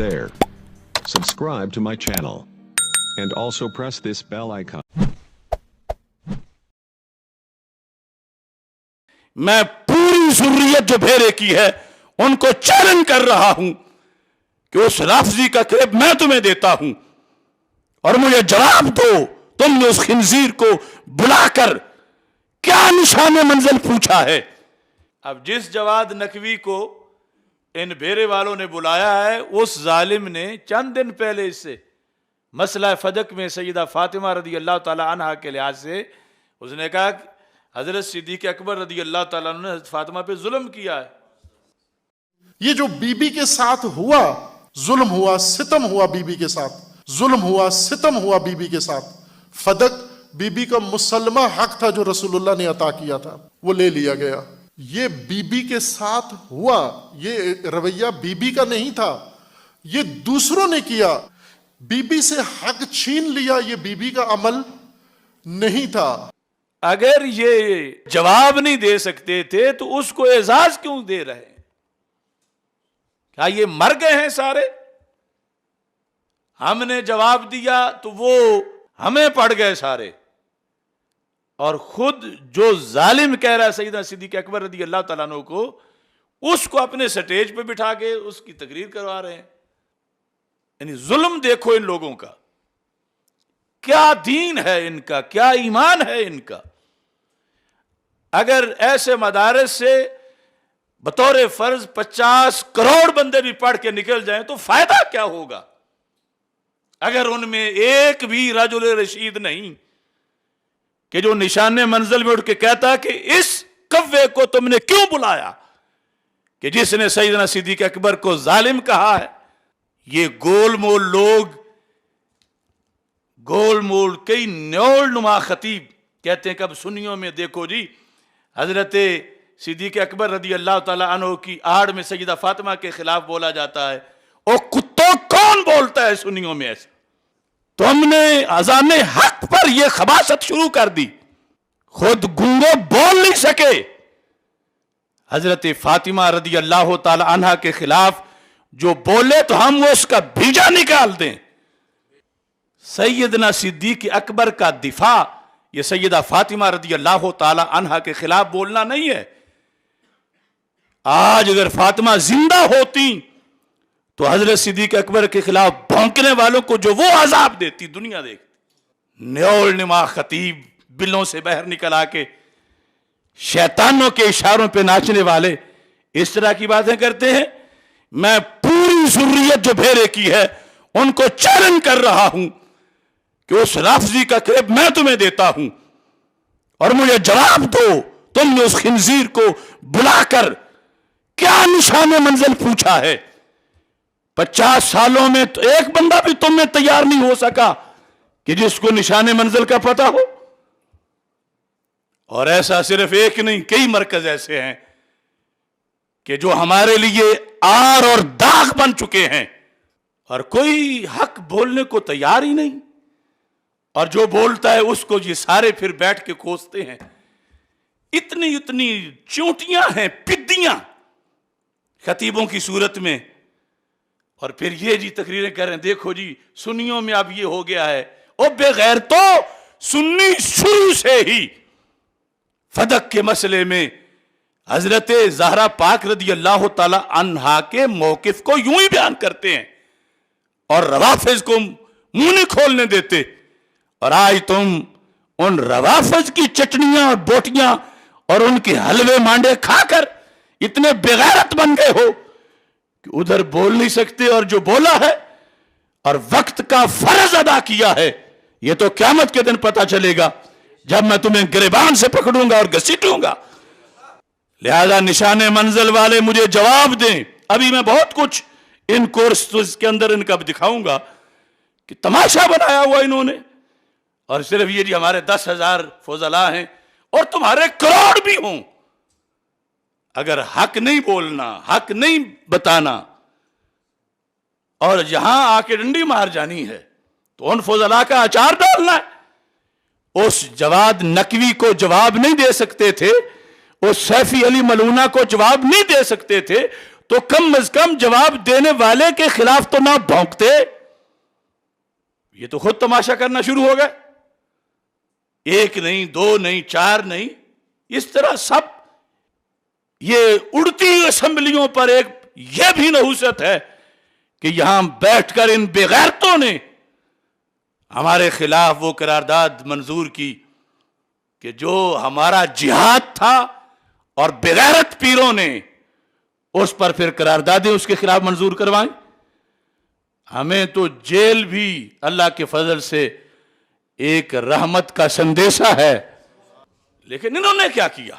there. Subscribe to my channel. And also press this bell icon. मैं पूरी ज़ुर्रियत जो भेरे की है उनको चैलेंज कर रहा हूं कि उस राफजी का क्रेब मैं तुम्हें देता हूं और मुझे जवाब दो, तुमने उस खिंजीर को बुलाकर क्या निशाने मंजिल पूछा है। अब जिस जवाद नकवी को इन भेरे वालों ने बुलाया है, उस जालिम ने चंद दिन पहले इससे मसला फदक में सैयदा फातिमा रदी अल्लाह ताला अन्हा के लिहाज से उसने कहा कि हजरत सिद्दीक़ अकबर रदी अल्लाह ताला अन्हु ने हजरत फातिमा पे जुल्म किया है। ये जो बीबी के साथ हुआ, जुल्म हुआ, सितम हुआ बीबी के साथ, जुल्म हुआ, सितम हुआ बीबी के साथ। फदक बीबी का मुसलमा हक था जो रसूलुल्लाह ने अता किया था, वो ले लिया गया। ये बीबी के साथ हुआ, ये रवैया बीबी का नहीं था, ये दूसरों ने किया। बीबी से हक छीन लिया, ये बीबी का अमल नहीं था। अगर ये जवाब नहीं दे सकते थे तो उसको एजाज क्यों दे रहे हैं? क्या ये मर गए हैं सारे? हमने जवाब दिया तो वो हमें पड़ गए सारे। और खुद जो जालिम कह रहा है सैयदना सिद्दीक़ अकबर रदी अल्लाह तआला अन्हु को, उसको अपने स्टेज पे बिठा के उसकी तकरीर करवा रहे हैं। यानी जुल्म देखो इन लोगों का, क्या दीन है इनका, क्या ईमान है इनका। अगर ऐसे मदारस से बतौर फर्ज 50 करोड़ बंदे भी पढ़ के निकल जाएं तो फायदा क्या होगा अगर उनमें एक भी रजुल रशीद नहीं कि जो निशाने मंजिल में उठ के कहता कि इस कव्वे को तुमने क्यों बुलाया, कि जिसने सैयदना सिद्दीक़ अकबर को जालिम कहा है। ये गोलमोल लोग, गोलमोल कई न्योल नुमा खतीब कहते हैं कि अब सुन्नियों में देखो जी, हजरत सिद्दीक़ अकबर रदी अल्लाह ताला अन्हु की आड़ में सैयदा फातिमा के खिलाफ बोला जाता है। ओ कुत्तों, कौन बोलता है सुन्नियों में ऐसे? तुमने अज़ान हक पर यह खबासत शुरू कर दी, खुद गूंगे बोल नहीं सके। हजरत फातिमा रदी अल्लाह ताला अन्हा के खिलाफ जो बोले तो हम वो उसका बीजा निकाल दें। सैयदना सिद्दीक़ अकबर का दिफा ये सैयदा फातिमा रदी अल्लाह ताला अन्हा के खिलाफ बोलना नहीं है। आज अगर फातिमा जिंदा होती तो हजरत सिद्दीक़ अकबर के खिलाफ भौंकने वालों को जो वो अजाब देती दुनिया देखती। न्योल निमा खतीब बिलों से बाहर निकल आके शैतानों के इशारों पे नाचने वाले इस तरह की बातें करते हैं। मैं पूरी ज़ुर्रियत जो भेरे की है उनको चैलेंज कर रहा हूं कि उस राफजी का क्रेब मैं तुम्हें देता हूं और मुझे जवाब दो, तुमने उस खिंजीर को बुलाकर क्या निशाने मंजिल पूछा है। 50 सालों में तो एक बंदा भी तुम में तैयार नहीं हो सका कि जिसको निशाने मंजिल का पता हो। और ऐसा सिर्फ एक नहीं, कई मरकज ऐसे हैं कि जो हमारे लिए आर और दाग बन चुके हैं और कोई हक बोलने को तैयार ही नहीं। और जो बोलता है उसको ये सारे फिर बैठ के कोसते हैं। इतनी इतनी चूंटियां हैं, पिद्दियां खतीबों की सूरत में। और फिर ये जी तकरीरें कर रहे हैं, देखो जी सुन्नियों में अब ये हो गया है। ओ बेगैर तो सुन्नी शुरू से ही फदक के मसले में हजरत ज़हरा पाक रदी अल्लाह ताला अन्हा के मौकिफ को यूं ही बयान करते हैं और रवाफिज को मुंह नहीं खोलने देते। और आज तुम उन रवाफिज की चटनियां और बोटियां और उनके हलवे मांडे खाकर इतने बेगैरत बन गए हो कि उधर बोल नहीं सकते, और जो बोला है और वक्त का फर्ज अदा किया है ये तो क़यामत के दिन पता चलेगा जब मैं तुम्हें गिरबान से पकड़ूंगा और घसीटूंगा। लिहाजा निशाने मंजिल वाले मुझे जवाब दें। अभी मैं बहुत कुछ इन कोर्स के अंदर इनका दिखाऊंगा कि तमाशा बनाया हुआ इन्होंने। और सिर्फ ये जी हमारे 10,000 फौजला हैं और तुम्हारे करोड़ भी हों, अगर हक नहीं बोलना, हक नहीं बताना और यहां आके डंडी मार जानी है तो उन फौजला का अचार डालना है। उस जवाद नकवी को जवाब नहीं दे सकते थे, उस सैफी अली मलूना को जवाब नहीं दे सकते थे, تو کم از کم جواب دینے والے کے خلاف تو نہ بھونکتے. یہ تو خود تماشا کرنا شروع ہو گئے. ایک نہیں، دو نہیں، چار نہیں، اس طرح سب. یہ اڑتی اسمبلیوں پر ایک یہ بھی نحوست ہے کہ یہاں بیٹھ کر ان بےغیرتوں نے ہمارے خلاف وہ قرارداد منظور کی کہ جو ہمارا جہاد تھا، اور بغیرت پیروں نے اس پر پھر قراردادیں اس کے خلاف منظور کروائیں. ہمیں تو جیل بھی اللہ کے فضل سے ایک رحمت کا سندیشہ ہے. لیکن انہوں نے کیا کیا؟